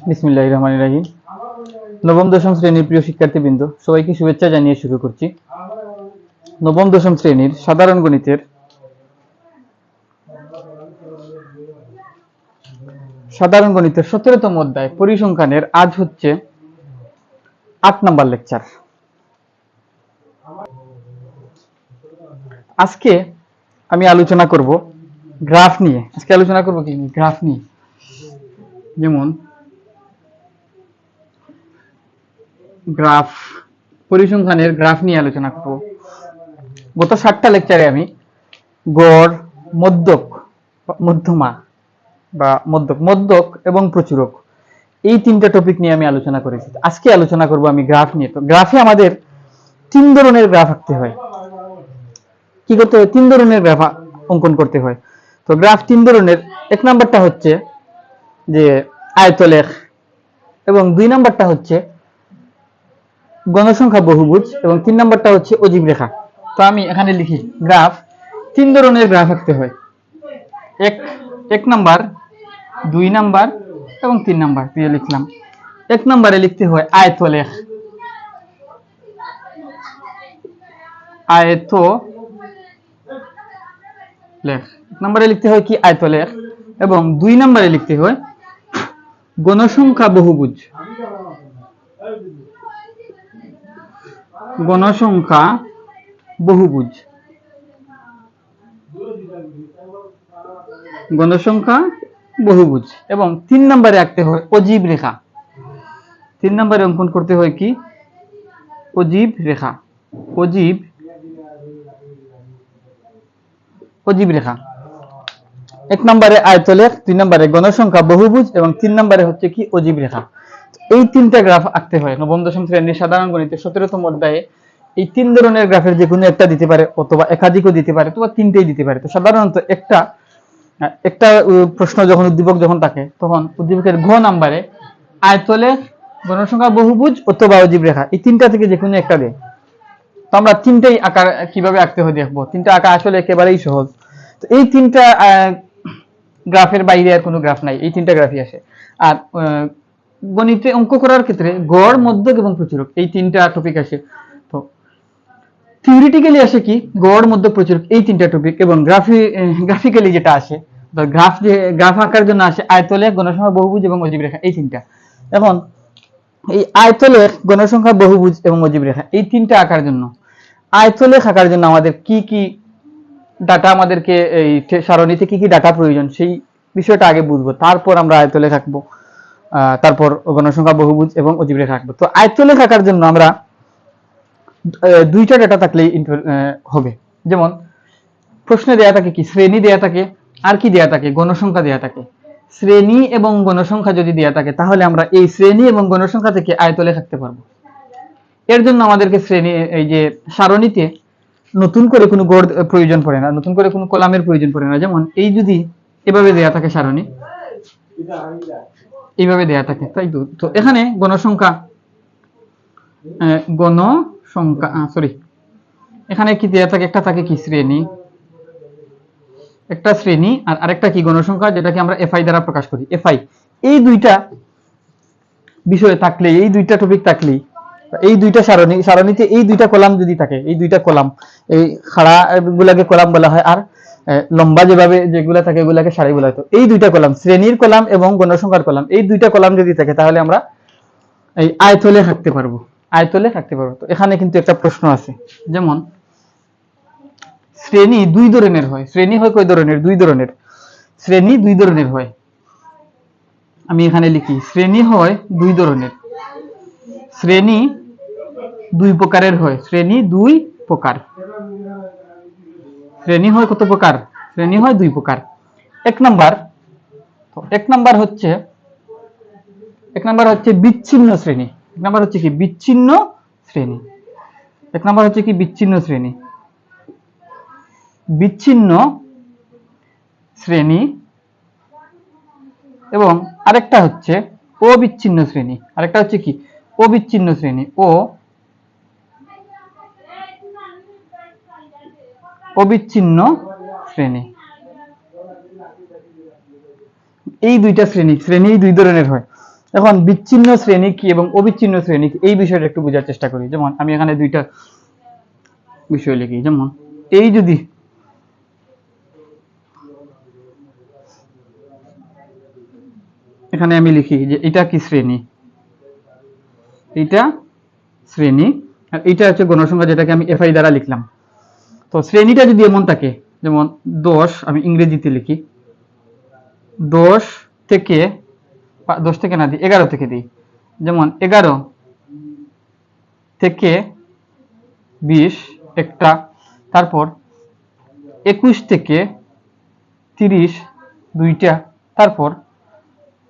বিসমিল্লাহির রহমানির রহিম। নবম দশম শ্রেণীর প্রিয় শিক্ষার্থীবৃন্দ, সবাইকে শুভেচ্ছা জানিয়ে শুরু করছি। নবম দশম শ্রেণীর সাধারণ গণিতের সাধারণ গণিতের 17তম অধ্যায় পরিসংখ্যানের আজ হচ্ছে 8 নাম্বার লেকচার। আজকে আমি আলোচনা করব গ্রাফ নিয়ে। গ্রাফ নিয়ে, যেমন গ্রাফ, পরিসংখ্যানের গ্রাফ নিয়ে আলোচনা করব। গত 7টা লেকচারে আমি গড়, মধ্যক, মধ্যমা বা মধ্যক এবং প্রচুরক, এই 3টা টপিক নিয়ে আমি আলোচনা করেছি। আজকে আলোচনা করব আমি গ্রাফ নিয়ে। তো গ্রাফে আমাদের 3 ধরনের গ্রাফ আঁকতে হয়। কি করতে হয়? 3 ধরনের গ্রাফ অঙ্কন করতে হয়। তো গ্রাফ 3 ধরনের। 1 নাম্বারটা হচ্ছে যে আয়তলেখ, এবং 2 নাম্বারটা হচ্ছে গণসংখ্যা বহুভুজ, এবং 3 নাম্বারটা হচ্ছে অজীব রেখা। তো আমি এখানে লিখি গ্রাফ 3 ধরনের গ্রাফ আঁকতে হয়। 1 নাম্বার, 2 নাম্বার এবং 3 নাম্বার দিয়ে লিখলাম। 1 নাম্বারে লিখতে হয় আয়তলেখ, আয়তলেখ 1 নাম্বারে লিখতে হয় কি? আয়তলেখ। এবং 2 নাম্বারে লিখতে হয় গণসংখ্যা বহুভুজ, গণসংখ্যা বহুভুজ, গণসংখ্যা বহুভুজ। এবং 3 নম্বরে আঁকতে হয় অজীব রেখা। 3 নম্বরে অঙ্কন করতে হয় কি? অজীব রেখা, অজীব রেখা। 1 নম্বরে আয়তলেখ, 2 নম্বরে গণসংখ্যা বহুভুজ এবং 3 নম্বরে হচ্ছে কি? অজীব রেখা। এই 3টা গ্রাফ আঁকতে হয় নবম দশম শ্রেণীর সাধারণ গণিতের 17তম অধ্যায়ে। এই 3 ধরনের গ্রাফের যে কোনো একটা দিতে পারে, অথবা একাধিকও দিতে পারে, অথবা 3টেই দিতে পারে। তো সাধারণত একটা প্রশ্ন যখন উদ্দীপক যখন থাকে, তখন উদ্দীপকের ঘ নাম্বারে আয়তলেখ, গণসংখ্যা বহুভুজ অথবা অজীব রেখা, এই 3টা থেকে যে কোনো একটা দেয়। তো আমরা 3টেই আকার কিভাবে আঁকতে হয় দেখবো। 3টা আঁকা আসলে একেবারেই সহজ। তো এই 3টা গ্রাফের বাইরে আর কোনো গ্রাফ নাই, এই 3টা গ্রাফই আসে। আর গণিতে অঙ্ক করার ক্ষেত্রে গড়, মধ্যক এবং প্রচুরক, এই 3টা টপিক আসে। তো থিওরিটিক্যালি আসে কি? গড়, মধ্যক, প্রচুরক, এই 3টা টপিক। এবং গ্রাফিক্যালি যেটা আসে, গ্রাফ আঁকার জন্য আসে আয়তলেখ, গণসংখ্যা বহুভুজ এবং অজীব রেখা, এই 3টা। এখন এই আয়তলেখ, গণসংখ্যা বহুভুজ এবং অজীব রেখা, এই 3টা আঁকার জন্য, আয়তলেখ আঁকার জন্য আমাদের কি কি ডাটা, আমাদেরকে এই সারণীতে কি কি ডাটা প্রয়োজন, সেই বিষয়টা আগে বুঝবো। তারপর আমরা আয়তলেখ আঁকবো, তারপর গণসংখ্যা বহুভুজ এবং অজীব রেখা আঁকবো। তো আয়তলেখ আঁকার জন্য আমরা 2টা ডাটা থাকলেই হবে। যেমন প্রশ্নে দেয়া থাকে কি? শ্রেণী দেয়া থাকে, আর কি দেয়া থাকে? গণসংখ্যা দেয়া থাকে। শ্রেণী এবং গণসংখ্যা যদি দেয়া থাকে, তাহলে আমরা এই শ্রেণী এবং গণসংখ্যা থেকে আয়তলেখ আঁকতে পারবো। এর জন্য আমাদেরকে এই যে সারণীতে নতুন করে কোনো গড় প্রয়োজন পড়ে না, নতুন করে কোনো কলামের প্রয়োজন পড়ে না। যেমন এই যদি এভাবে দেয়া থাকে সারণী, এইভাবে দেয়া থাকে, তাই তো। তো এখানে এখানে কি দেয়া থাকে? একটা থাকে কি? শ্রেণী, একটা শ্রেণী, আর আরেকটা কি? গণসংখ্যা, যেটাকে আমরা এফআই দ্বারা প্রকাশ করি। এফআই, এই 2টা বিষয় থাকলে, এই 2টা টপিক থাকলেই, এই 2টা সারণীতে এই 2টা কলাম যদি থাকে, এই 2টা কলাম, এই খাড়া গুলাকে কলাম বলা হয়, আর লম্বা যেগুলা থাকে এগুলাকে সারি বলা হয়। তো এই 2টা কলাম, শ্রেণীর কলাম এবং গণসংখ্যার কলাম, এই 2টা কলাম যদি থাকে, তাহলে আমরা এই আয়তলেখ আঁকতে পারবো, আয়তলেখ আঁকতে পারবো। তো এখানে কিন্তু একটা প্রশ্ন আছে, যেমন শ্রেণী 2 ধরনের হয়। শ্রেণী হয় কয় ধরনের? 2 ধরনের। শ্রেণী 2 ধরনের হয়। আমি এখানে লিখি শ্রেণী হয় 2 ধরনের। শ্রেণী 2 প্রকারের হয়। শ্রেণী 2 প্রকার। শ্রেণী হয় কত প্রকার? শ্রেণী হয় 2 প্রকার। 1 নাম্বার, তো 1 নাম্বার হচ্ছে বিচ্ছিন্ন শ্রেণী। 1 নাম্বার হচ্ছে কি? বিচ্ছিন্ন শ্রেণী। 1 নাম্বার হচ্ছে কি? বিচ্ছিন্ন শ্রেণী। বিচ্ছিন্ন শ্রেণী। এবং আরেকটা হচ্ছে অবিচ্ছিন্ন শ্রেণী। আরেকটা হচ্ছে কি? অবিচ্ছিন্ন শ্রেণী। অবিচ্ছিন্ন শ্রেণী। এই দুইটা শ্রেণী দুই ধরনের হয়। এখন বিচ্ছিন্ন শ্রেণী কি এবং অবিচ্ছিন্ন শ্রেণী কি, এই বিষয়টা একটু বোঝার চেষ্টা করি। যেমন আমি এখানে দুইটা বিষয় লিখি, যেমন এই যদি এখানে আমি লিখি যে এটা কি শ্রেণী, এইটা শ্রেণী, আর এইটা হচ্ছে গণসংখ্যা, যেটাকে আমি এফআই দ্বারা লিখলাম। তো শ্রেণীটা যদি এমন থাকে, যেমন 10, আমি ইংরেজিতে লিখি 10 থেকে 10 থেকে না দিই 11 থেকে দিই, যেমন 11 থেকে 20 একটা, তারপর 21 থেকে 30 দুইটা, তারপর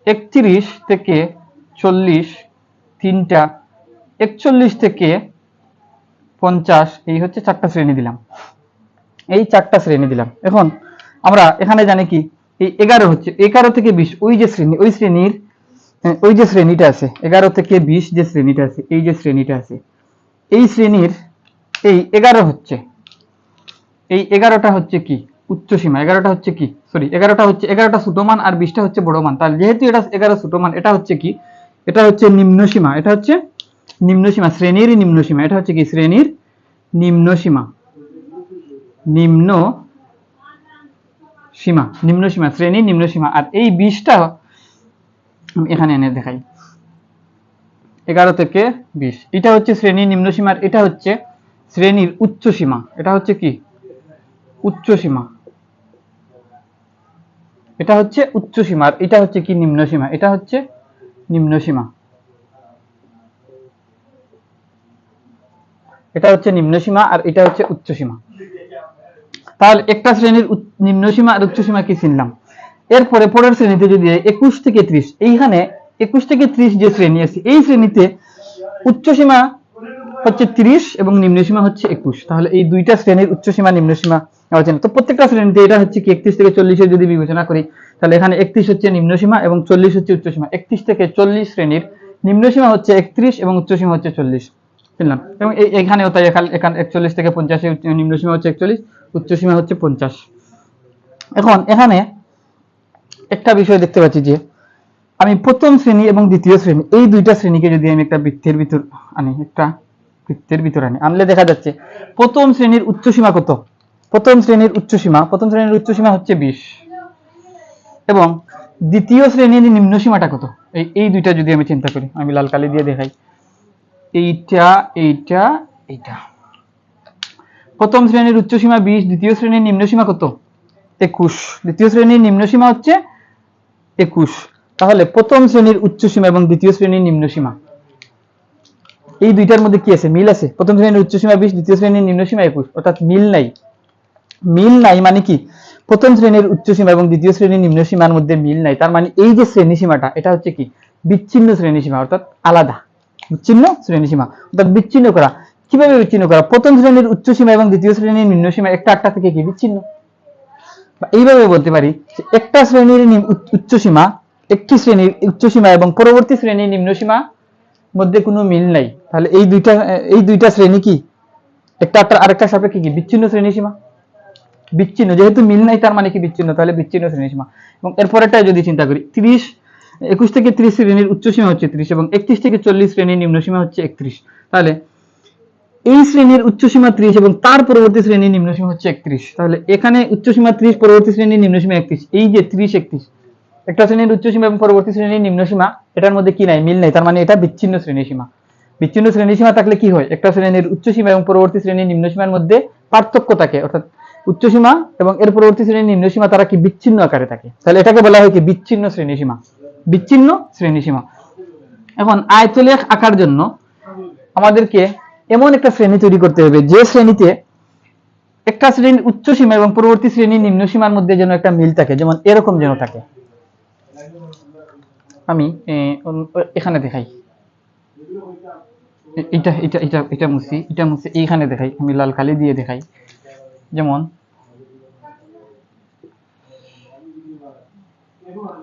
31 থেকে 40 তিনটা, 41 থেকে 50, এই হচ্ছে 4টা শ্রেণী দিলাম। এই 4টা শ্রেণী দিলাম। এখন আমরা এখানে জানি কি এই 11 হচ্ছে 11 থেকে 20, ওই যে শ্রেণী, ওই শ্রেণীর ওই যে শ্রেণীটা আছে 11 থেকে 20, যে শ্রেণীটা আছে, এই যে শ্রেণীটা আছে, এই শ্রেণীর এই 11 হচ্ছে, এই 11টা হচ্ছে কি উচ্চ সীমা, 11টা হচ্ছে কি, সরি 11টা হচ্ছে 11টা ছোট মান আর 20টা হচ্ছে বড় মান। তাহলে যেহেতু এটা 11 ছোট মান, এটা হচ্ছে কি, এটা হচ্ছে নিম্ন সীমা, এটা হচ্ছে নিম্ন সীমা, শ্রেণীর নিম্ন সীমা, এটা হচ্ছে কি শ্রেণীর নিম্ন সীমা, নিম্ন সীমা, নিম্ন সীমা, শ্রেণীর নিম্ন সীমা। আর এই 20টা আমি এখানে এনে দেখাই, 11 থেকে 20, এটা হচ্ছে শ্রেণীর নিম্ন সীমা, আর এটা হচ্ছে শ্রেণীর উচ্চ সীমা, এটা হচ্ছে কি উচ্চ সীমা, এটা হচ্ছে উচ্চ সীমা, আর এটা হচ্ছে কি নিম্ন সীমা, এটা হচ্ছে নিম্ন সীমা, এটা হচ্ছে নিম্ন সীমা, আর এটা হচ্ছে উচ্চ সীমা। তাহলে একটা শ্রেণীর নিম্ন সীমা আর উচ্চ সীমা কি চিনলাম। এরপরে পরের শ্রেণীতে যদি 21 থেকে 30, এইখানে 21 থেকে 30 যে শ্রেণী আছে, এই শ্রেণীতে উচ্চ সীমা হচ্ছে 30 এবং নিম্ন সীমা হচ্ছে 21। তাহলে এই দুইটা শ্রেণীর উচ্চ সীমা নিম্ন সীমা আলোচনা। তো প্রত্যেকটা শ্রেণীতে এটা হচ্ছে কি 31 থেকে 40 এর যদি বিবেচনা করি, তাহলে এখানে 31 হচ্ছে নিম্ন সীমা এবং 40 হচ্ছে উচ্চ সীমা। 31 থেকে 40 শ্রেণীর নিম্ন সীমা হচ্ছে 31 এবং উচ্চ সীমা হচ্ছে 40, বুঝলাম। এবং এখানেও তাই, এখানে 41 থেকে 50 এর নিম্ন সীমা হচ্ছে 41, উচ্চ সীমা হচ্ছে 50। এখন এখানে একটা বিষয় দেখতে পাচ্ছি যে আমি প্রথম শ্রেণী এবং দ্বিতীয় শ্রেণী, এই দুইটা শ্রেণীকে যদি আমি একটা বৃত্তের ভিতর আনি, একটা বৃত্তের ভিতর আনলে দেখা যাচ্ছে প্রথম শ্রেণীর উচ্চ সীমা কত, প্রথম শ্রেণীর উচ্চ সীমা হচ্ছে 20, এবং দ্বিতীয় শ্রেণীর নিম্ন সীমাটা কত, এই দুইটা যদি আমি চিন্তা করি, আমি লাল কালি দিয়ে দেখাই, এইটা এইটা এইটা। প্রথম শ্রেণীর উচ্চ সীমা 20, দ্বিতীয় শ্রেণীর নিম্ন সীমা কত 21, দ্বিতীয় শ্রেণীর নিম্ন সীমা হচ্ছে 21। তাহলে প্রথম শ্রেণীর উচ্চ সীমা এবং দ্বিতীয় শ্রেণীর নিম্ন সীমা, এই দুইটার মধ্যে কি আছে, মিল আছে। প্রথম শ্রেণীর উচ্চ সীমা 20, দ্বিতীয় শ্রেণীর নিম্ন সীমা 21, অর্থাৎ মিল নাই। মিল নাই মানে কি, প্রথম শ্রেণীর উচ্চ সীমা এবং দ্বিতীয় শ্রেণীর নিম্ন সীমার মধ্যে মিল নাই, তার মানে এই যে শ্রেণী সীমাটা, এটা হচ্ছে কি বিচ্ছিন্ন শ্রেণী সীমা, অর্থাৎ আলাদা, বিচ্ছিন্ন শ্রেণী সীমা, অর্থাৎ বিচ্ছিন্ন করা। কিভাবে বিচ্ছিন্ন করা, প্রথম শ্রেণীর উচ্চ সীমা এবং দ্বিতীয় শ্রেণীর নিম্ন সীমা একটা একটা থেকে কি বিচ্ছিন্ন। এইভাবে বলতে পারি যে একটা শ্রেণীর উচ্চ সীমা, একটি শ্রেণীর উচ্চ সীমা এবং পরবর্তী শ্রেণীর নিম্ন সীমা মধ্যে কোনো মিল নাই। তাহলে এই দুইটা শ্রেণী কি একটা আরেকটা সাপেক্ষে কি বিচ্ছিন্ন শ্রেণী সীমা, বিচ্ছিন্ন, যেহেতু মিল নাই তার মানে কি বিচ্ছিন্ন, তাহলে বিচ্ছিন্ন শ্রেণী সীমা। এবং এরপরেটা যদি চিন্তা করি, 21 থেকে 30 শ্রেণীর উচ্চ সীমা হচ্ছে 30 এবং 31 থেকে 40 শ্রেণীর নিম্ন সীমা হচ্ছে 31। তাহলে এই শ্রেণীর উচ্চ সীমা 30 এবং তার পরবর্তী শ্রেণীর নিম্ন সীমা হচ্ছে 31। তাহলে এখানে উচ্চ সীমা 30, পরবর্তী শ্রেণীর নিম্ন সীমা 31, এই যে 30 31, একটা শ্রেণীর উচ্চ সীমা এবং পরবর্তী শ্রেণীর নিম্ন সীমা, এটার মধ্যে কি নাই, মিল নাই, তার মানে এটা বিচ্ছিন্ন শ্রেণী সীমা। বিচ্ছিন্ন শ্রেণী সীমা থাকলে কি হয়, একটা শ্রেণীর উচ্চ সীমা এবং পরবর্তী শ্রেণীর নিম্ন সীমার মধ্যে পার্থক্য থাকে, অর্থাৎ উচ্চ সীমা এবং এর পরবর্তী শ্রেণীর নিম্ন সীমা তারা কি বিচ্ছিন্ন আকারে থাকে। তাহলে এটাকে বলা হয় কি বিচ্ছিন্ন শ্রেণী সীমা, বিচ্ছিন্ন শ্রেণী সীমা। এখন আয়তলেখ আঁকার জন্য আমাদেরকে এমন একটা শ্রেণী তৈরি করতে হবে, যে শ্রেণীতে একটা শ্রেণীর উচ্চ সীমা এবং পরবর্তী শ্রেণীর নিম্ন সীমার মধ্যে যেন একটা মিল থাকে, যেমন এরকম যেন থাকে। আমি এখানে দেখাই, এটা এটা এটা এটা মুছি, এটা মুছি, এইখানে দেখাই, আমি লাল কালি দিয়ে দেখাই। যেমন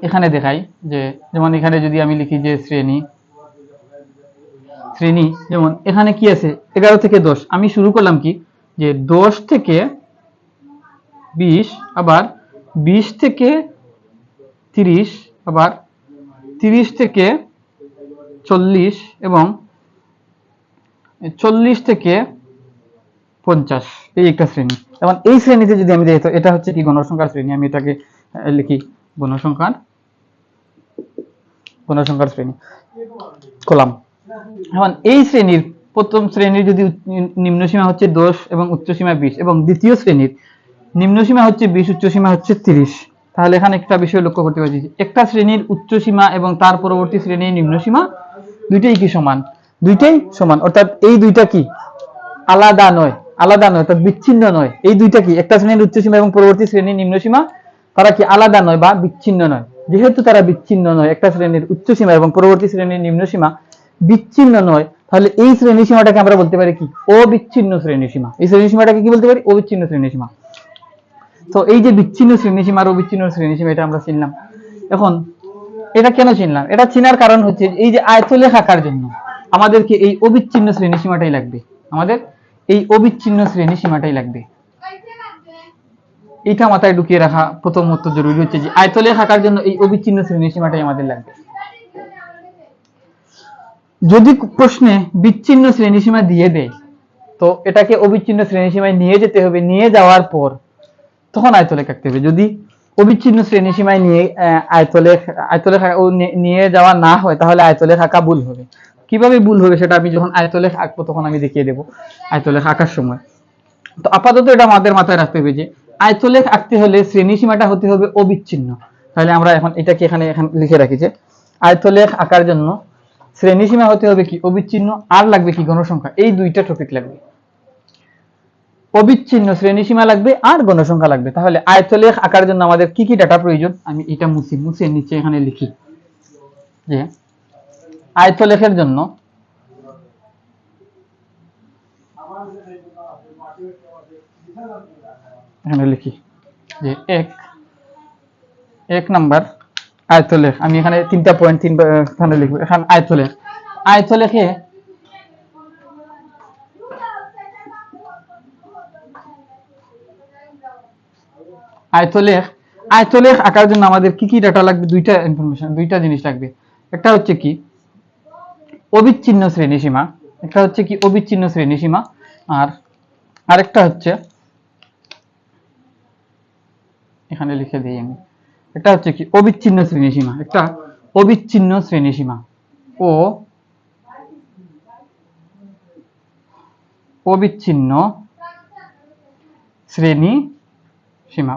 এখানে দেখাই যে, যেমন এখানে যদি আমি লিখি যে শ্রেণী, যেমন এখানে কি আছে 11 থেকে 10, আমি শুরু করলাম কি যে 10 থেকে 20, আবার 20 থেকে 30, আবার 30 থেকে 40 এবং 40 থেকে 50, এই একটা শ্রেণী। এবং এই শ্রেণীতে যদি আমি দেখি তো এটা হচ্ছে কি গণসংখ্যার শ্রেণী। আমি এটাকে লিখি গণসংখ্যার শ্রেণী কলাম। এখন এই শ্রেণীর প্রথম শ্রেণীর যদি নিম্ন সীমা হচ্ছে 10 এবং উচ্চ সীমা 20 এবং দ্বিতীয় শ্রেণীর নিম্ন সীমা হচ্ছে 20, উচ্চ সীমা হচ্ছে 30, তাহলে এখানে একটা বিষয় লক্ষ্য করতে পারছি, একটা শ্রেণীর উচ্চ সীমা এবং তার পরবর্তী শ্রেণীর নিম্ন সীমা দুইটাই কি সমান? দুইটাই সমান, অর্থাৎ এই দুইটা কি আলাদা নয়, অর্থাৎ বিচ্ছিন্ন নয়। এই দুইটা কি একটা শ্রেণীর উচ্চ সীমা এবং পরবর্তী শ্রেণীর নিম্ন সীমা, তারা কি আলাদা নয় বা বিচ্ছিন্ন নয়। যেহেতু তারা বিচ্ছিন্ন নয়, একটা শ্রেণীর উচ্চ সীমা এবং পরবর্তী শ্রেণীর নিম্ন সীমা বিচ্ছিন্ন নয়, তাহলে এই শ্রেণী সীমাটাকে আমরা বলতে পারি কি অবিচ্ছিন্ন শ্রেণী সীমা। এই শ্রেণী সীমাটাকে কি বলতে পারি? অবিচ্ছিন্ন শ্রেণী সীমা। তো এই যে বিচ্ছিন্ন শ্রেণী সীমা আর অবিচ্ছিন্ন শ্রেণী সীমা, এটা আমরা চিনলাম। এখন এটা কেন চিনলাম? এটা চিনার কারণ হচ্ছে এই যে আয়তলেখ আঁকার জন্য আমাদেরকে এই অবিচ্ছিন্ন শ্রেণী সীমাটাই লাগবে। আমাদের এই অবিচ্ছিন্ন শ্রেণী সীমাটাই লাগবে। এটা মাথায় ঢুকিয়ে রাখা প্রথমত জরুরি হচ্ছে যে আয়তলেখ আঁকার জন্য এই অবিচ্ছিন্ন শ্রেণী সীমাটাই আমাদের লাগবে। যদি প্রশ্নে বিচ্ছিন্ন শ্রেণী সীমা দিয়ে দেয় তো এটাকে অবিচ্ছিন্ন শ্রেণী সীমায় নিয়ে যেতে হবে, নিয়ে যাওয়ার পর তখন আয়তলেখ আঁকতে হবে। যদি অবিচ্ছিন্ন শ্রেণী সীমায় নিয়ে আয়তলেখ নিয়ে যাওয়া না হয় তাহলে আয়তলেখ আঁকা ভুল হবে। কিভাবে ভুল হবে সেটা আমি যখন আয়তলেখ আঁকবো তখন আমি দেখিয়ে দেবো আয়তলেখ আঁকার সময়। তো আপাতত এটা আমাদের মাথায় রাখতে হবে যে আয়তলেখ আঁকতে হলে শ্রেণী সীমাটা হতে হবে অবিচ্ছিন্ন। তাহলে আমরা এখন এটাকে এখানে লিখে রাখি যে আয়তলেখ আঁকার জন্য শ্রেণী সীমা হতে হবে কি অবিচ্ছিন্ন, আর লাগবে কি গণসংখ্যা। এই দুইটা টপিক লাগবে, অবিচ্ছিন্ন শ্রেণী সীমা লাগবে আর গণসংখ্যা লাগবে। তাহলে আয়তলেখ আঁকার জন্য আমাদের কি কি ডাটা প্রয়োজন, আমি এটা মুছে নিচে এখানে লিখি যে আয়তলেখের জন্য এখানে লিখি যে এক নাম্বার আয়তলেখ। আমি এখানে 3টা পয়েন্ট এখানে লিখবো। এখানে আয়তলেখে আয়তলেখ আঁকার জন্য আমাদের কি কি ডাটা লাগবে? দুইটা জিনিস লাগবে। একটা হচ্ছে কি অবিচ্ছিন্ন শ্রেণী সীমা, আর আরেকটা হচ্ছে এখানে লিখে দিই আমি, এটা হচ্ছে কি অবিচ্ছিন্ন শ্রেণী সীমা, একটা অবিচ্ছিন্ন শ্রেণী সীমা ও অবিচ্ছিন্ন শ্রেণী সীমা,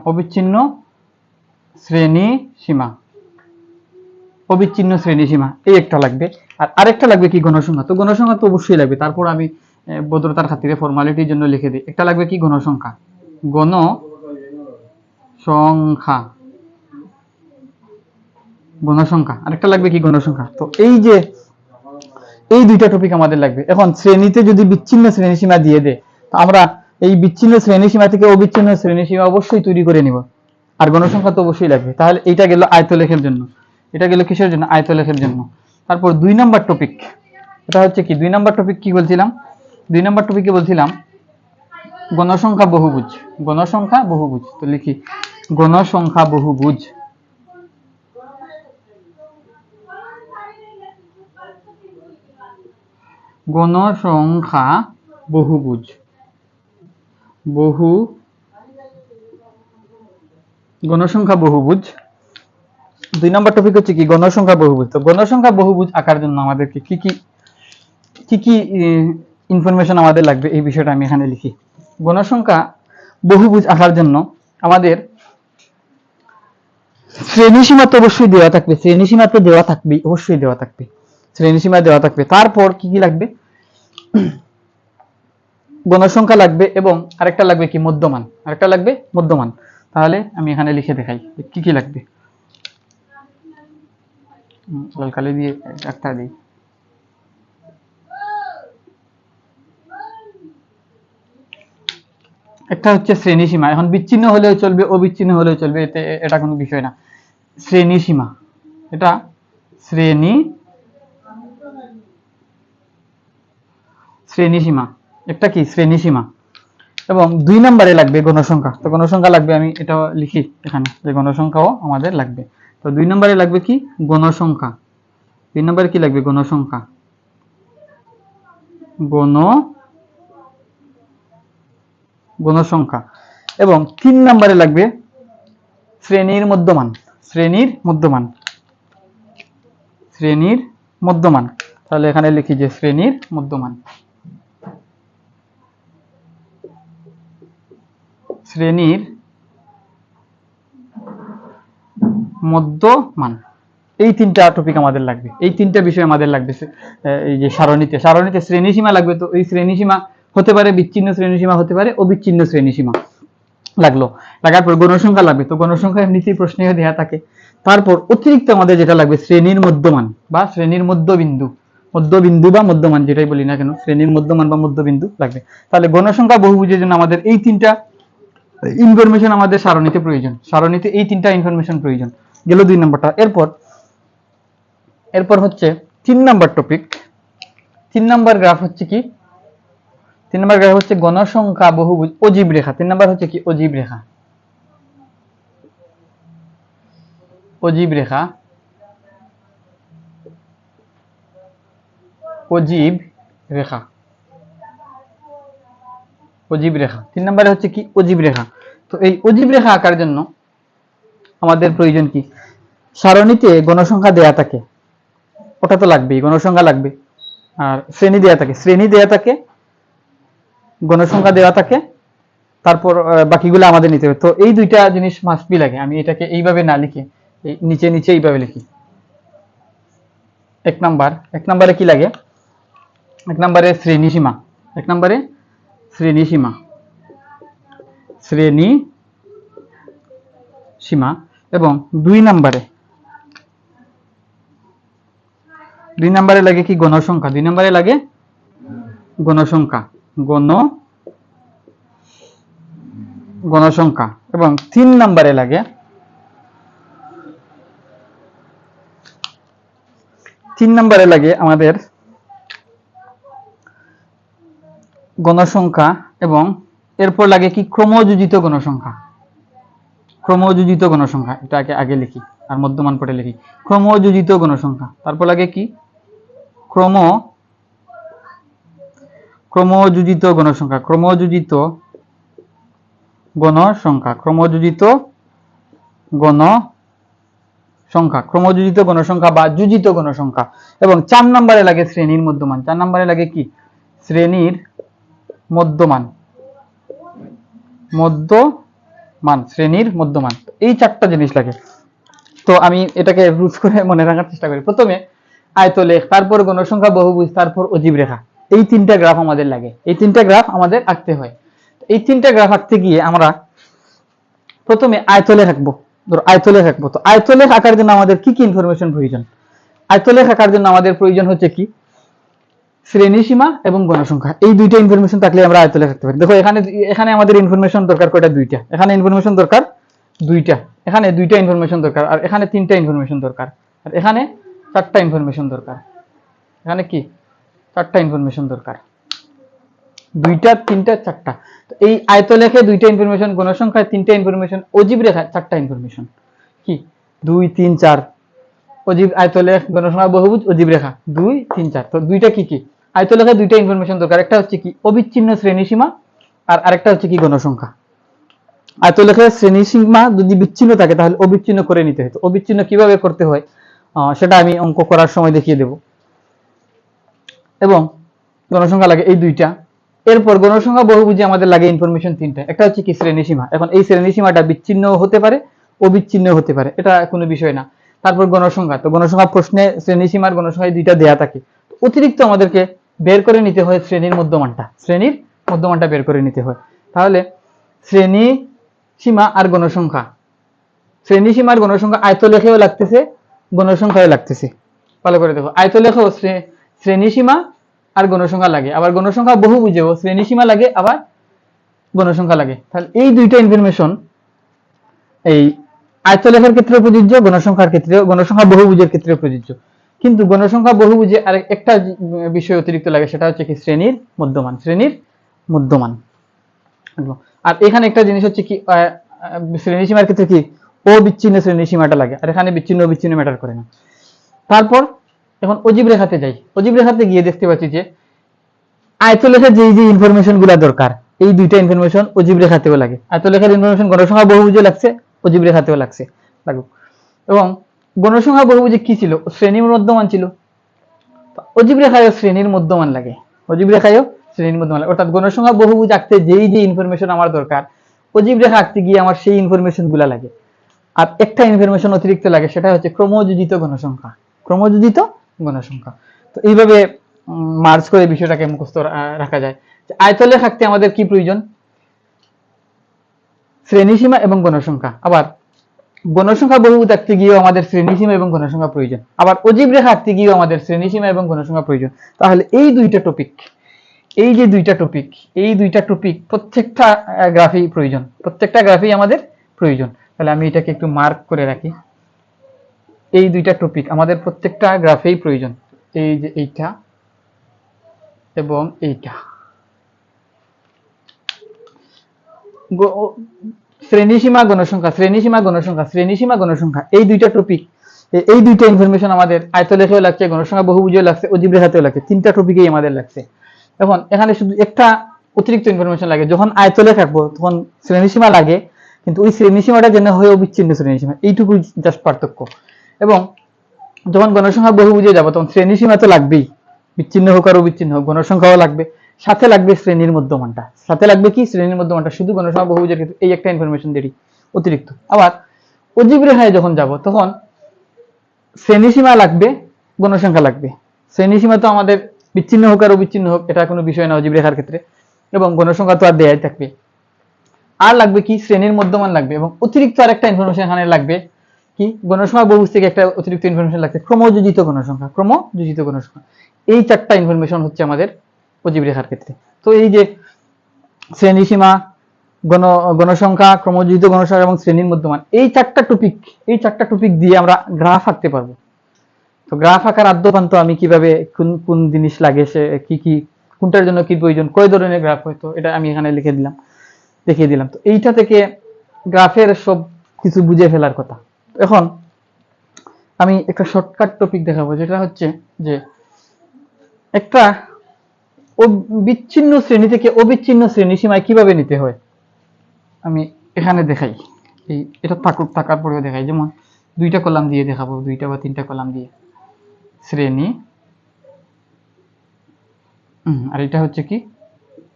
অবিচ্ছিন্ন শ্রেণী সীমা, এই একটা লাগবে। আর আরেকটা লাগবে কি গণসংখ্যা। তো গণসংখ্যা তো অবশ্যই লাগবে, তারপর আমি ভদ্রতার খাতিরে ফর্মালিটির জন্য লিখে দিই, একটা লাগবে কি গণসংখ্যা। আরেকটা লাগবে কি গণসংখ্যা। তো এই দুইটা টপিক আমাদের লাগবে। এখন শ্রেণীতে যদি বিচ্ছিন্ন শ্রেণী সীমা দিয়ে দেয় তো আমরা এই বিচ্ছিন্ন শ্রেণী সীমা থেকে অবিচ্ছিন্ন শ্রেণী সীমা অবশ্যই তৈরি করে নিব, আর গণসংখ্যা তো অবশ্যই লাগবে। তাহলে এইটা গেল আয়তলেখের জন্য, এটা গেল কিসের জন্য? আয়তলেখের জন্য। তারপর 2 নাম্বার টপিক, এটা হচ্ছে কি 2 নাম্বার টপিক কি বলছিলাম? 2 নাম্বার টপিকে বলছিলাম গণসংখ্যা বহুভুজ। তো লিখি গণসংখ্যা বহুভুজ। গণসংখ্যা বহুভুজ 2 নম্বর টপিক হচ্ছে কি গণসংখ্যা বহুভুজ। তো গণসংখ্যা বহুভুজ আঁকার জন্য আমাদেরকে কি কি ইনফরমেশন আমাদের লাগবে এই বিষয়টা আমি এখানে লিখি। গণসংখ্যা বহুভুজ আঁকার জন্য আমাদের শ্রেণীসীমা তো অবশ্যই দেওয়া থাকবে, শ্রেণীসীমা দেওয়া থাকবে। তারপর কি কি লাগবে? গণসংখ্যা লাগবে এবং আরেকটা লাগবে কি মধ্যমান। তাহলে আমি এখানে লিখে দেখাই কি কি লাগবে। লাল কালি দিয়ে একটা দিই। একটা হচ্ছে শ্রেণীসীমা। এখন বিচ্ছিন্ন হলেও চলবে, অবিচ্ছিন্ন হলেও চলবে, এটা কোনো বিষয় না। শ্রেণীসীমা, এটা শ্রেণীসীমা, একটা কি শ্রেণীসীমা। এবং 2 নম্বরে লাগবে গণসংখ্যা। তো গণসংখ্যা লাগবে, আমি এটা লিখি এখানে যে গণসংখ্যাও আমাদের লাগবে। তো 2 নম্বরে লাগবে কি গণসংখ্যা। 2 নম্বরে কি লাগবে গণসংখ্যা, গণসংখ্যা। এবং 3 নম্বরে লাগবে শ্রেণীর মধ্যমান, শ্রেণীর মধ্যমান, শ্রেণীর মধ্যমান। তাহলে এখানে লিখি যে শ্রেণীর মধ্যমান, শ্রেণীর মধ্যমান। এই 3টা টপিক আমাদের লাগবে, এই 3টা বিষয় আমাদের লাগবে। এই যে সারণীতে, সারণীতে শ্রেণীসীমা লাগবে। তো এই শ্রেণীসীমা হতে পারে বিচ্ছিন্ন শ্রেণীসীমা, হতে পারে অবিচ্ছিন্ন শ্রেণীসীমা। লাগলো, লাগার পর গণসংখ্যা লাগবে। তো গণসংখ্যা এমনিতেই প্রশ্নে দেয়া থাকে। তারপর অতিরিক্ত আমাদের যেটা লাগবে শ্রেণীর মধ্যমান বা শ্রেণীর মধ্যবিন্দু, মধ্যবিন্দু বা মধ্যমান যেটাই বলি না কেন, শ্রেণীর মধ্যমান বা মধ্যবিন্দু লাগবে। তাহলে গণসংখ্যা বহুভুজের জন্য আমাদের এই 3টা ইনফরমেশন আমাদের সারণীতে প্রয়োজন, সারণীতে এই 3টা ইনফরমেশন প্রয়োজন। গেল 2 নম্বরটা। এরপর হচ্ছে 3 নম্বর টপিক। 3 নম্বর গ্রাফ হচ্ছে কি, 3 নম্বর গ্রাফ হচ্ছে গণসংখ্যা বহুভুজ অজীব রেখা। 3 নম্বর হচ্ছে কি অজীব রেখা, অজীব রেখা, অজীব রেখা, অজীব রেখা। 3 নম্বরে হচ্ছে কি অজীব রেখা। তো এই অজীব রেখা আঁকার জন্য আমাদের প্রয়োজন কি, সারণীতে গণসংখ্যা দেয়া থাকে, ওটা তো লাগবেই, গণসংখ্যা লাগবে। আর শ্রেণী দেয়া থাকে, শ্রেণী দেয়া থাকে, গণসংখ্যা দেওয়া থাকে, তারপর বাকিগুলো আমাদের নিতে হবে। তো এই 2টা জিনিস মাস্ট বি লাগে। আমি এটাকে এইভাবে না লিখে এই নিচে নিচে এইভাবে লিখি। 1 নম্বরে কি লাগে, 1 নম্বরে শ্রেণীসীমা, 1 নম্বরে শ্রেণীসীমা, শ্রেণীসীমা। এবং 2 নম্বরে লাগে কি গণসংখ্যা, 2 নম্বরে লাগে গণসংখ্যা, গণসংখ্যা। এবং 3 নম্বরে লাগে, 3 নম্বরে লাগে আমাদের গণসংখ্যা। এবং এরপর লাগে কি ক্রমযোজিত গণসংখ্যা, ক্রমযোজিত গণসংখ্যা। এটাকে আগে লিখি আর মধ্যমান পটে লিখি, ক্রমযোজিত গণসংখ্যা। তারপর লাগে কি ক্রমযোজিত গণসংখ্যা, ক্রমযোজিত গণসংখ্যা, ক্রমযোজিত গণসংখ্যা, ক্রমযোজিত গণসংখ্যা বা যোজিত গণসংখ্যা। এবং 4 নম্বরে লাগে শ্রেণীর মধ্যমান, 4 নম্বরে লাগে কি শ্রেণীর মধ্যমান, মধ্যমান, শ্রেণীর মধ্যমান। এই 4টা জিনিস লাগে। তো আমি এটাকে রুজ করে মনে রাখার চেষ্টা করি। প্রথমে আয়তলেখ, তারপর গণসংখ্যা বহুভুজ, তারপর অজীব রেখা। এই 3টা গ্রাফ আমাদের লাগে, এই 3টা গ্রাফ আমাদের আঁকতে হয়। এই 3টা গ্রাফ আঁকতে গিয়ে আমরা প্রথমে আয়তলেখ আঁকবো। ধরো আয়তলেখ আঁকবো। তো আয়তলেখ আঁকার জন্য আমাদের কি কি ইনফরমেশন প্রয়োজন, আয়তলেখ আঁকার জন্য আমাদের প্রয়োজন হচ্ছে কি শ্রেণীসীমা এবং গণসংখ্যা। এই 2টা ইনফরমেশন থাকলে আমরা আয়তলেখ আঁকতে পারি। দেখো এখানে আমাদের ইনফরমেশন দরকার কয়টা, 2টা। এখানে ইনফরমেশন দরকার 2টা, এখানে 2টা ইনফরমেশন দরকার, আর এখানে 3টা ইনফরমেশন দরকার, আর এখানে 4টা ইনফরমেশন দরকার। এখানে কি 4টা ইনফরমেশন দরকার, 2টা 3টা 4টা। তো এই আয়তলেখে 2টা ইনফরমেশন, গণসংখ্যায় 3টা ইনফরমেশন, অজীব রেখায় 4টা ইনফরমেশন। কি 2 3 4, অজীব আয়তলেখ, গণসংখ্যা বহুভুজ, অজীব রেখা 2 3 4। তো 2টা কি কি আয়তলেখে 2টা ইনফরমেশন দরকার, একটা হচ্ছে কি অবিচ্ছিন্ন শ্রেণীসীমা, আর আরেকটা হচ্ছে কি গণসংখ্যা। আয়তলেখের শ্রেণীসীমা যদি বিচ্ছিন্ন থাকে তাহলে অবিচ্ছিন্ন করে নিতে হয়। তো অবিচ্ছিন্ন কিভাবে করতে হয় সেটা আমি অঙ্ক করার সময় দেখিয়ে দেব। এবং গণসংখ্যা লাগে এই 2টা। এরপর গণসংখ্যা বহুভুজে আমাদের লাগে ইনফরমেশন 3টা। একটা হচ্ছে কি শ্রেণীসীমা। এখন এই শ্রেণীসীমাটা বিচ্ছিন্ন হতে পারে, অবিচ্ছিন্ন হতে পারে, এটা কোনো বিষয় না। তারপর গণসংখ্যা, তো গণসংখ্যা প্রশ্নে শ্রেণীসীমার গণসংখ্যায় 2টা দেয়া থাকে। অতিরিক্ত আমাদেরকে বের করে নিতে হয় শ্রেণীর মধ্যমানটা, শ্রেণীর মধ্যমানটা বের করে নিতে হয়। তাহলে শ্রেণীসীমা আর গণসংখ্যা, শ্রেণীসীমার গণসংখ্যা আয়তলেখেও লাগতেছে, গণসংখ্যায় লাগতেছে। ভালো করে দেখো, আয়তলেখেও শ্রেণীসীমা আর গণসংখ্যা লাগে, আবার গণসংখ্যা বহুভুজেও শ্রেণীসীমা লাগে, আবার গণসংখ্যা লাগে। তাহলে এই 2টা ইনফরমেশন এই আয়তলেখের ক্ষেত্রে প্রযোজ্য, গণসংখ্যার ক্ষেত্রে, গণসংখ্যা বহুভুজের ক্ষেত্রে প্রযোজ্য। কিন্তু গণসংখ্যা বহুভুজে আর একটা বিষয় অতিরিক্ত লাগে, সেটা হচ্ছে কি শ্রেণীর মধ্যমান, শ্রেণীর মধ্যমান। আর এখানে একটা জিনিস হচ্ছে কি শ্রেণীসীমার ক্ষেত্রে কি অবিচ্ছিন্ন শ্রেণী সীমাটা লাগে, আর এখানে বিচ্ছিন্ন অবিচ্ছিন্ন ম্যাটার করে না। তারপর এখন অজীব রেখাতে যাই। অজীব রেখাতে গিয়ে দেখতে পাচ্ছি যে আয়তলেখার যে যে ইনফরমেশন গুলা দরকার, এই দুইটা ইনফরমেশন অজীব রেখাতেও লাগে। আয়তলেখার ইনফরমেশন গণসংখ্যা বহুভুজে লাগছে, অজীব রেখাতেও লাগছে, লাগুক। এবং গণসংখ্যা বহুভুজে কি ছিল? শ্রেণীর মধ্যমান ছিল। অজীব রেখায়ও শ্রেণীর মধ্যমান লাগে, অজীব রেখায়ও শ্রেণীর মধ্যমান লাগে। অর্থাৎ গণসংখ্যা বহুভুজ আঁকতে যেই যে ইনফরমেশন আমার দরকার, অজীব রেখা আঁকতে গিয়ে আমার সেই ইনফরমেশন গুলা লাগে। আর একটা ইনফরমেশন অতিরিক্ত লাগে, সেটা হচ্ছে ক্রমযোজিত গণসংখ্যা, ক্রমযোজিত গণসংখ্যা। তো এইভাবে মার্জ করে বিষয়টাকে মুখস্থ রাখা যায়। আয়তলেখ আঁকতে আমাদের কি প্রয়োজন? শ্রেণীসীমা এবং গণসংখ্যা। আবার গণসংখ্যা বহুভুজ আঁকতে গিয়েও আমাদের শ্রেণীসীমা এবং গণসংখ্যা প্রয়োজন। আবার অজীব রেখা আঁকতে গিয়েও আমাদের শ্রেণীসীমা এবং গণসংখ্যা প্রয়োজন। তাহলে এই দুইটা টপিক, এই যে দুইটা টপিক, এই দুইটা টপিক প্রত্যেকটা গ্রাফই প্রয়োজন, প্রত্যেকটা গ্রাফই আমাদের প্রয়োজন। তাহলে আমি এটাকে একটু মার্ক করে রাখি। এই দুইটা টপিক আমাদের প্রত্যেকটা গ্রাফেই প্রয়োজন, এই যে এইটা এবং এইটা। শ্রেণীসীমা গণসংখ্যা, শ্রেণীসীমা গণসংখ্যা, শ্রেণীসীমা গণসংখ্যা, এই দুইটা টপিক, এই দুইটা ইনফরমেশন আমাদের আয়তলেখেও লাগছে, গণসংখ্যা বহুভুজেও লাগছে, অজীব রেখাতেও লাগছে, তিনটা টপিকেই আমাদের লাগছে। এখন এখানে শুধু একটা অতিরিক্ত ইনফরমেশন লাগে, যখন আয়তলেখ আঁকবো তখন শ্রেণীসীমা লাগে, কিন্তু ওই শ্রেণীসীমাটা যেন হয় অবিচ্ছিন্ন শ্রেণীসীমা, এইটুকু জাস্ট পার্থক্য। এবং যখন গণসংখ্যা বহুভুজে যাবো তখন শ্রেণীসীমা তো লাগবেই, বিচ্ছিন্ন হোক আর অবিচ্ছিন্ন হোক, গণসংখ্যাও লাগবে, সাথে লাগবে শ্রেণীর মধ্যমানটা, সাথে লাগবে কি? শ্রেণীর মধ্যমানটা। শুধু গণসংখ্যা বহুভুজের ক্ষেত্রে এই একটা ইনফরমেশন দেরি অতিরিক্ত। আবার অজীব রেখায় যখন যাব তখন শ্রেণীসীমা লাগবে, গণসংখ্যা লাগবে। শ্রেণীসীমা তো আমাদের বিচ্ছিন্ন হোক আর অবিচ্ছিন্ন হোক, এটা কোনো বিষয় না অজীব রেখার ক্ষেত্রে, এবং গণসংখ্যা তো আর দেয়াই থাকবে। আর লাগবে কি? শ্রেণীর মধ্যমান লাগবে। এবং অতিরিক্ত আরেকটা ইনফরমেশন এখানে লাগবে কি? গণসংখ্যা বহুভুজ থেকে একটা অতিরিক্ত ইনফরমেশন লাগছে, ক্রমযোজিত গণসংখ্যা, ক্রমযোজিত গণসংখ্যা। এই চারটা ইনফরমেশন হচ্ছে আমাদের অজীব রেখার ক্ষেত্রে। তো এই যে শ্রেণীসীমা, গণসংখ্যা, ক্রমযোজিত গণসংখ্যা এবং শ্রেণীর মধ্যমান, এই চারটা টপিক দিয়ে আমরা গ্রাফ আঁকতে পারবো। তো গ্রাফ আঁকার আদ্যপান্ত আমি কিভাবে, কোন কোন জিনিস লাগে, সে কি কি, কোনটার জন্য কি প্রয়োজন, কয় ধরনের গ্রাফ হয়তো, এটা আমি এখানে লিখে দিলাম, দেখিয়ে দিলাম। তো এইটা থেকে গ্রাফের সব কিছু বুঝে ফেলার কথা। এখন আমি একটা শর্টকাট টপিক দেখাবো, যেটা হচ্ছে যে একটা বিচ্ছিন্ন শ্রেণী থেকে অবিচ্ছিন্ন শ্রেণী সীমায় কিভাবে নিতে হয় আমি এখানে দেখাই। এটা থাকার পরেও দেখাই। যেমন দুইটা কলাম দিয়ে দেখাবো, দুইটা বা তিনটা কলাম দিয়ে শ্রেণী, আর এটা হচ্ছে কি?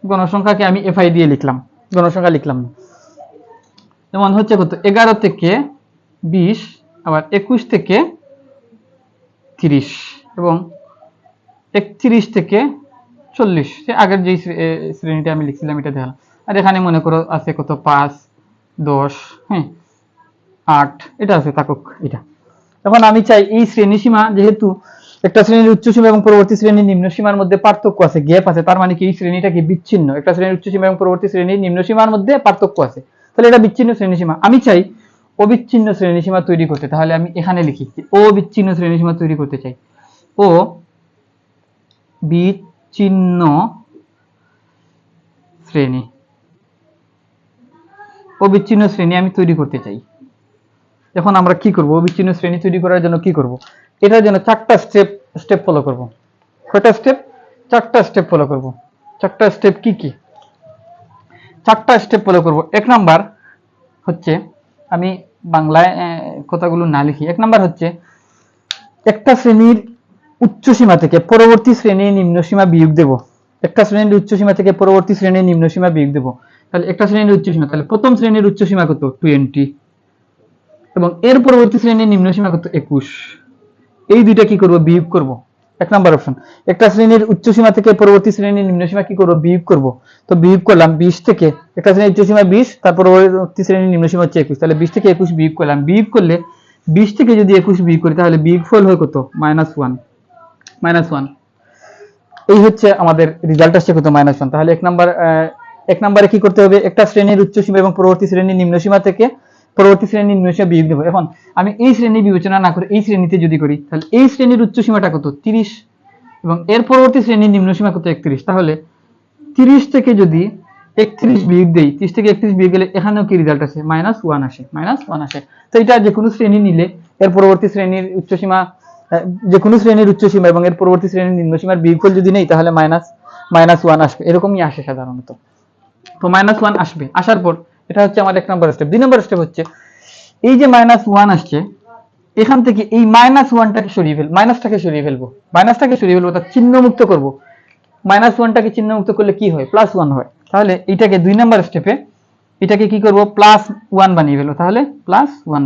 গণসংখ্যাকে আমি এফআই দিয়ে লিখলাম, গণসংখ্যা লিখলাম না। যেমন হচ্ছে কত? 11 থেকে 20, আবার 21 থেকে 30, এবং 31 থেকে 40, আগের যে শ্রেণীটা আমি লিখছিলাম এটা দেখালাম। আর এখানে মনে করো আছে কত? 5, 10, হ্যাঁ, 8, এটা আছে, থাকুক এটা। এখন আমি চাই এই শ্রেণী সীমা, যেহেতু একটা শ্রেণীর উচ্চ সীমা এবং পরবর্তী শ্রেণীর নিম্ন সীমার মধ্যে পার্থক্য আছে, গ্যাপ আছে, তার মানে কি এই শ্রেণীটা কি বিচ্ছিন্ন? একটা শ্রেণীর উচ্চ সীমা এবং পরবর্তী শ্রেণীর নিম্ন সীমার মধ্যে পার্থক্য আছে, তাহলে এটা বিচ্ছিন্ন শ্রেণী সীমা। আমি চাই অবিচ্ছিন্ন শ্রেণী সীমা তৈরি করতে, তাহলে আমি এখানে লিখি অবিচ্ছিন্ন শ্রেণী সীমা তৈরি করতে চাই। ও বিচ্ছিন্ন শ্রেণী, অবিচ্ছিন্ন শ্রেণী আমি তৈরি করতে চাই। এখন আমরা কি করব? অবিচ্ছিন্ন শ্রেণী তৈরি করার জন্য কি করব? এটার জন্য চারটা স্টেপ ফলো করব। কয়টা স্টেপ? চারটা স্টেপ ফলো করব। চারটা স্টেপ কি কি? চারটা স্টেপ ফলো করব। এক নাম্বার হচ্ছে, আমি বাংলায় কথাগুলো না লিখি, এক নাম্বার হচ্ছে একটা শ্রেণীর উচ্চ সীমা থেকে পরবর্তী শ্রেণীর নিম্ন সীমা বিয়োগ দেব। একটা শ্রেণীর উচ্চ সীমা থেকে পরবর্তী শ্রেণীর নিম্ন সীমা বিয়োগ দেব। তাহলে একটা শ্রেণীর উচ্চ সীমা, তাহলে প্রথম শ্রেণীর উচ্চ সীমা কত? 20, এবং এর পরবর্তী শ্রেণীর নিম্ন সীমা কত? 21। এই দুইটা কি করব? বিয়োগ করব। এক নাম্বার অপশন। একটা শ্রেণীর উচ্চ সীমা থেকে পরবর্তী শ্রেণীর নিম্ন সীমা কি করব? বিয়োগ করব। তো বিয়োগ করলাম 20 থেকে, একটা শ্রেণীর উচ্চ সীমা 20, তার পরবর্তী শ্রেণীর নিম্ন সীমা হচ্ছে 21, তাহলে 20 থেকে 21 বিয়োগ করলাম। বিয়োগ করলে 20 থেকে যদি 21 বিয়োগ করি তাহলে বিয়োগফল হয় কত? -1। এই হচ্ছে আমাদের রেজাল্ট আসছে কত? -1। তাহলে এক নম্বরে কি করতে হবে? একটা শ্রেণীর উচ্চ সীমা এবং পরবর্তী শ্রেণীর নিম্ন সীমা থেকে পরবর্তী শ্রেণীর নিম্ন সীমা বিয়োগ দেব। এখন আমি এই শ্রেণী বিবেচনা না করে এই শ্রেণীতে যদি করি, তাহলে এই শ্রেণীর উচ্চ সীমাটা কত? 30, এবং এর পরবর্তী শ্রেণীর নিম্ন সীমা কত? 31। তাহলে 30 থেকে যদি 31 বিয়োগ দেই, 30 থেকে 31 বিয়োগ গেলে এখানেও কি রেজাল্ট আসে? -1 আসে, -1 আসে। তো এটা যে কোনো শ্রেণী নিলে এর পরবর্তী শ্রেণীর উচ্চসীমা, যে কোনো শ্রেণীর উচ্চসীমা এবং এর পরবর্তী শ্রেণীর নিম্নসীমার বিয়োগফল যদি নেই তাহলে -1 আসবে, এরকমই আসে সাধারণত। তো -1 আসবে, আসার পর এটা হচ্ছে আমার 1 নম্বর স্টেপ। 2 নম্বর স্টেপ হচ্ছে এই যে -1 আসছে, এখান থেকে এই -1টাকে সরিয়ে ফেলবো, মাইনাসটাকে সরিয়ে ফেলবো, অর্থাৎ চিহ্ন মুক্ত করব। -1টাকে চিহ্ন মুক্ত করলে কি হয়? +1 হয়। তাহলে এটাকে 2 নম্বর স্টেপে এটাকে কি করব? +1 বানিয়ে ফেলবো। তাহলে +1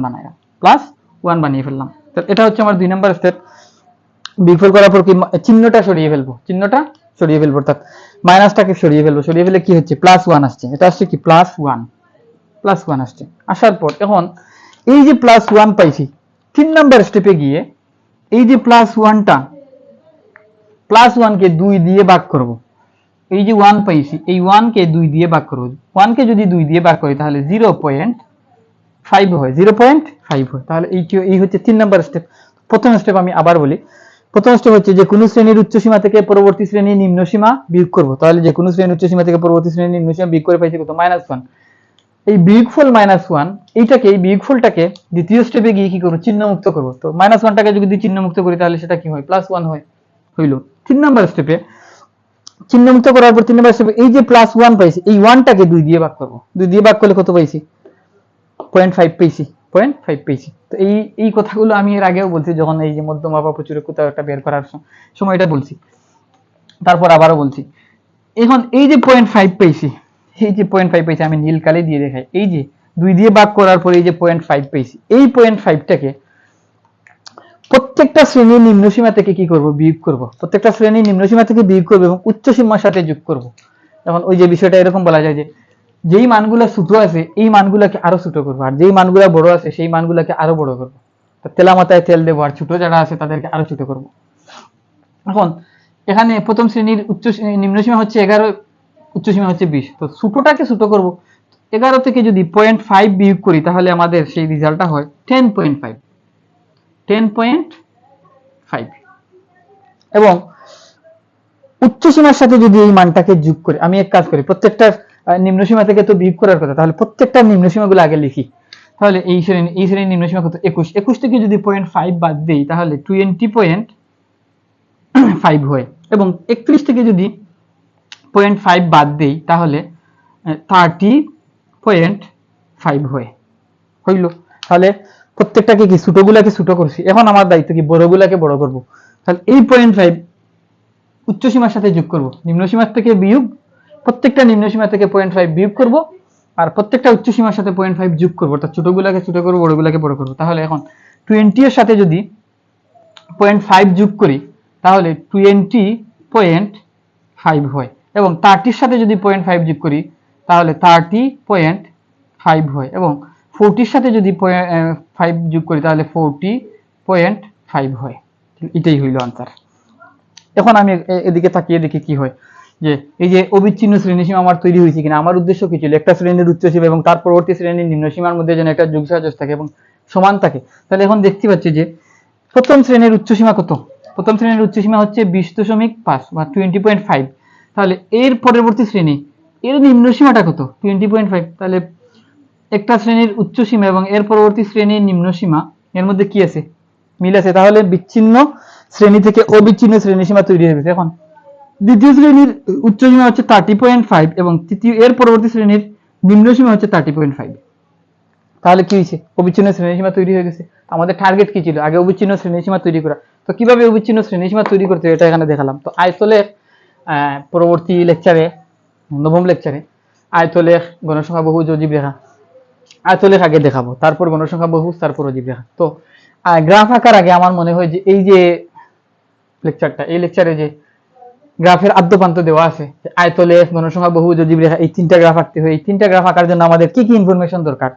বানিয়ে ফেললাম। তো এটা হচ্ছে আমার 2 নম্বর স্টেপ। বিয়োগফল করার পর কি চিহ্নটা সরিয়ে ফেলবো, অর্থাৎ মাইনাসটাকে সরিয়ে ফেলবো, সরিয়ে ফেলে কি হচ্ছে? +1 আসছে। এটা আসছে কি? +1 আসছে। আসার পর এখন এই যে +1 পাইছি, 3 নম্বর স্টেপে গিয়ে এই যে +1 কে 2 দিয়ে ভাগ করব। এই যে 1 পাইছি, এই 1 কে 2 দিয়ে ভাগ করব। 1 কে যদি 2 দিয়ে ভাগ করি তাহলে 0.5 হয়, 0.5 হয়। তাহলে এই হচ্ছে 3 নম্বর স্টেপ। প্রথম স্টেপ আমি আবার বলি। প্রথম স্টেপ হচ্ছে যে কোনো শ্রেণীর উচ্চসীমা থেকে পরবর্তী শ্রেণীর নিম্নসীমা বিয়োগ করব। তাহলে যে কোনো শ্রেণীর উচ্চসীমা থেকে পরবর্তী শ্রেণীর নিম্নসীমা বিয়োগ করে পাইছি কত? -1। এই বিয়োগফল -1, এই বিয়োগফলটাকে দ্বিতীয় স্টেপে গিয়ে কি করব? চিহ্ন মুক্ত করব। তো -1টাকে যদি চিহ্ন মুক্ত করি তাহলে সেটা কি হয়? +1 হয়, হইল। 3 নম্বর স্টেপে চিহ্ন মুক্ত করার পর 3 নম্বর স্টেপে এই যে +1 পাইছি, এই 1টাকে 2 দিয়ে ভাগ করব। 2 দিয়ে ভাগ করলে কত পাইছি? 0.5 পেয়েছি, 0.5 পেয়েছি। তো এই কথাগুলো আমি এর আগেও বলছি, যখন এই যে মধ্যমা বা প্রচুরক কোথাও একটা বের করার সময় এটা বলছি, তারপর আবারও বলছি। এখন এই যে 0.5 পেয়েছি, আমি নীল কালি দিয়ে দেখাই। এই যে 2 দিয়ে ভাগ করার পর এই যে 0.5 পেয়েছি, এই 0.5টাকে প্রত্যেকটা শ্রেণীর নিম্নসীমা থেকে কি করব? বিয়োগ করব। প্রত্যেকটা শ্রেণীর নিম্নসীমা থেকে বিয়োগ করব এবং উচ্চ সীমার সাথে যোগ করব। এখন ওই যে বিষয়টা এরকম বলা যায় যে যেই মানগুলো ছোট আছে এই মানগুলোকে আরো ছোট করব, আর যেই মানগুলো বড় আছে সেই মানগুলোকে আরো বড় করব। তো তেলা মাথায় তেল দেবো, আর ছোট যারা আছে তাদেরকে আরো ছোট করব। এখন এখানে প্রথম শ্রেণীর নিম্নসীমা হচ্ছে 11, উচ্চসীমা হচ্ছে 20। তো ছোটটাকে ছোট করব। 11 থেকে যদি 0.5 বিয়োগ করি তাহলে আমাদের সেই রেজাল্টটা হয় 10.5। এবং উচ্চসীমার সাথে যদি এই মানটাকে যোগ করি, আমি এক কাজ করি, প্রত্যেকটা নিম্নসীমা থেকে তো বিয়োগ করার কথা, তাহলে প্রত্যেকটা নিম্নসীমাগুলো আগে লিখি। তাহলে এই শ্রেণীর নিম্নসীমা কত? 21 থেকে যদি 0.5 বাদ দেই তাহলে 20.5 হয়, এবং 31 থেকে যদি 0.5 বাদ দেই তাহলে 30.5 হয়, হইল। তাহলে প্রত্যেকটাকে কি ছোটগুলাকে ছোট করছি, এখন আমার দায়িত্ব কি বড়গুলাকে বড় করব। তাহলে এই 0.5 উচ্চসীমার সাথে যোগ করব, নিম্নসীমার থেকে বিয়োগ, প্রত্যেকটা নিম্নসীমা থেকে 0.5 বিয়োগ করব, আর প্রত্যেকটা উচ্চসীমার সাথে 0.5 যোগ করব, অর্থাৎ ছোটগুলাকে ছোট করব, বড়গুলাকে বড় করব। তাহলে এখন 20 এর সাথে যদি 0.5 যোগ করি তাহলে 20.5 হয়, এবং 30 এর সাথে যদি 0.5 যোগ করি তাহলে 30.5 হয়, এবং 40 এর সাথে যদি 5 যোগ করি তাহলে 40.5 হয়। এটাই হইল আনসার। এখন আমি এদিকে তাকিয়ে দেখি কি হয়, যে এই যে অবিচ্ছিন্ন শ্রেণীসীমা আমার তৈরি হয়েছে কিনা। আমার উদ্দেশ্য কি ছিল? একটা শ্রেণীর উচ্চসীমা এবং তার পরবর্তী শ্রেণীর নিম্নসীমার মধ্যে যেন একটা যোগসাজশ থাকে এবং সমান থাকে। তাহলে এখন দেখতে পাচ্ছি যে প্রথম শ্রেণীর উচ্চসীমা কত? প্রথম শ্রেণীর উচ্চসীমা হচ্ছে 20.5 বা 20.5। তাহলে এর পরবর্তী শ্রেণী, এর নিম্নসীমাটা কত? 20.5। তাহলে একটা শ্রেণীর উচ্চসীমা এবং এর পরবর্তী শ্রেণীর নিম্নসীমা, এর মধ্যে কি আছে? মিল আছে। তাহলে বিচ্ছিন্ন শ্রেণী থেকে অবিচ্ছিন্ন শ্রেণীসীমা তৈরি হয়ে গেছে। এখন দ্বিতীয় শ্রেণীর উচ্চসীমা হচ্ছে 30.5 এবং এর পরবর্তী শ্রেণীর নিম্নসীমা হচ্ছে 30.5। তাহলে কি হয়েছে? অবিচ্ছিন্ন শ্রেণীসীমা তৈরি হয়ে গেছে। আমাদের টার্গেট কি ছিল? আগে অবিচ্ছিন্ন শ্রেণীসীমা তৈরি করা। তো কিভাবে অবিচ্ছিন্ন শ্রেণীসীমা তৈরি করতে হয় এটা এখানে দেখালাম। তো আয়তলেখ পরবর্তী লেকচারে, 9ম লেকচারে আয়তলেখ, গণসংখ্যা বহু, অজীব রেখা। আয়তলেখ আগে দেখাবো, তারপর গণসংখ্যা বহু, তারপর অজীব রেখা। তো গ্রাফ আঁকার আগে আমার মনে হয় যে এই যে লেকচারটা, এই লেকচারে যে গ্রাফের আদ্যপ্রান্ত দেওয়া আছে, আয়তলেখ, গণসংখ্যা বহু, অজীব রেখা, এই 3টা গ্রাফ আঁকতে হয়। এই 3টা গ্রাফ আঁকার জন্য আমাদের কি কি ইনফরমেশন দরকার?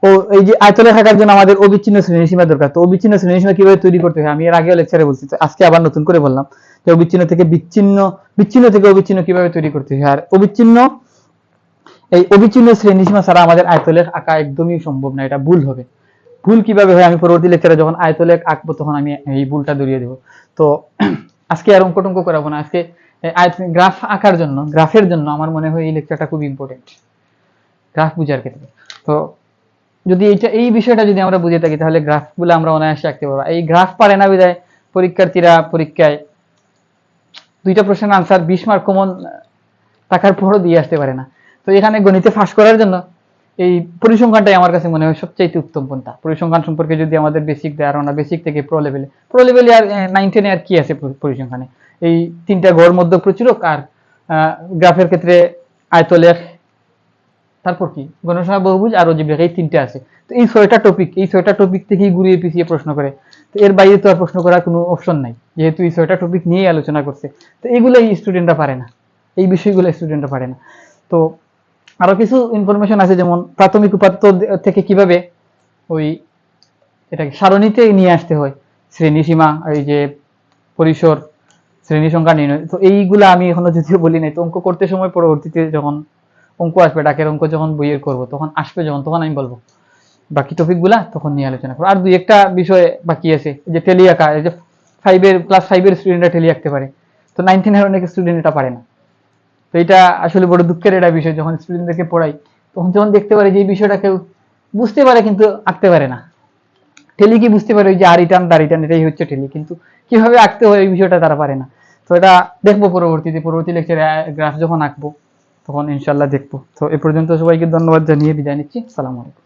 তো এই যে আয়তলেখ আঁকার জন্য আমাদের অবিচ্ছিন্ন শ্রেণীসীমা দরকার। তো অবিচ্ছিন্ন শ্রেণীসীমা কিভাবে তৈরি করতে হয় আমি এর আগেও লেকচারে বলছি, তো আজকে আবার নতুন করে বললাম যে অবিচ্ছিন্ন থেকে বিচ্ছিন্ন, বিচ্ছিন্ন থেকে অবিচ্ছিন্ন কিভাবে তৈরি করতে হয়। আর এই অবিচ্ছিন্ন শ্রেণীসীমা ছাড়া আমাদের আয়তলেখ আঁকা একদমই সম্ভব না, এটা ভুল হবে। ভুল কিভাবে হয় আমি পরবর্তী লেকচারে যখন আয়তলেখ আঁকবো তখন আমি এই ভুলটা ধরিয়ে দেবো। তো আজকে আর অঙ্ক টঙ্ক করাবো না, আজকে গ্রাফ আঁকার জন্য, গ্রাফের জন্য আমার মনে হয় এই লেকচারটা খুব ইম্পর্টেন্ট গ্রাফ বুঝার ক্ষেত্রে। তো যদি এই বিষয়টা যদি আমরা বুঝে থাকি তাহলে গ্রাফগুলো আমরা অনায়াসে আঁকতে পারবো। এই গ্রাফ পারে না বিধায় পরীক্ষার্থীরা পরীক্ষায় 2টা প্রশ্নের আনসার 20 মার্ক কমন থাকার পরও দিয়ে আসতে পারে না। তো এখানে গণিতে ফাঁস করার জন্য এই পরিসংখ্যানটাই আমার কাছে মনে হয় সবচেয়ে উত্তম পন্থা। পরিসংখ্যান সম্পর্কে যদি আমাদের বেসিক ধারণা, বেসিক থেকে প্রো লেভেলে আর 9 10 আর কি আছে পরিসংখ্যানে, এই 3টা গড় মধ্য প্রচুরক আর গ্রাফের ক্ষেত্রে আয়তলেখ, তারপর কি গণসংখ্যা, বহুভুজ আর অজীব রেখা, এই 3টে আছে। তো এই 6টা টপিক থেকেই ঘুরিয়ে পিছিয়ে প্রশ্ন করে। তো এর বাইরে তো আর প্রশ্ন করার কোনো অপশন নাই, যেহেতু এই 6টা টপিক নিয়েই আলোচনা করছে। তো এইগুলো স্টুডেন্টরা পারে না, এই বিষয়গুলো স্টুডেন্টরা পারে না। তো আরো কিছু ইনফরমেশন আছে, যেমন প্রাথমিক উপাত্ত থেকে কিভাবে ওই এটাকে সারণীতে নিয়ে আসতে হয়, শ্রেণীসীমা, এই যে পরিসর, শ্রেণী সংখ্যা নির্ণয়। তো এইগুলা আমি এখনো যদিও বলি নাই, তো অঙ্ক করতে সময় পরবর্তীতে যখন অঙ্ক আসবে, ডাকের অঙ্ক যখন বইয়ের করবো তখন আসবে, যখন তখন আমি বলবো বাকি টপিক গুলা, তখন নিয়ে আলোচনা করবো। আর 2-1টা বিষয় বাকি আছে, যে টেলি আঁকা, এই যে ক্লাস 5-এর স্টুডেন্টরা টেলি আঁকতে পারে, তো 9 10 এর অনেক স্টুডেন্ট এটা পারে না। তো এটা আসলে বড় দুঃখের একটা বিষয়, যখন স্টুডেন্টদেরকে পড়াই তখন যখন দেখতে পারে যে এই বিষয়টা কেউ বুঝতে পারে কিন্তু আঁকতে পারে না। টেলি কি বুঝতে পারে, ওই যে দা রিটার্ন এটাই হচ্ছে টেলি, কিন্তু কিভাবে আঁকতে হয় এই বিষয়টা তারা পারে না। তো এটা দেখবো পরবর্তী লেকচারে, গ্রাফ যখন আঁকবো তখন ইনশাল্লাহ দেখবো। তো এ পর্যন্ত সবাইকে ধন্যবাদ জানিয়ে বিদায় নিচ্ছি। আসসালামু আলাইকুম।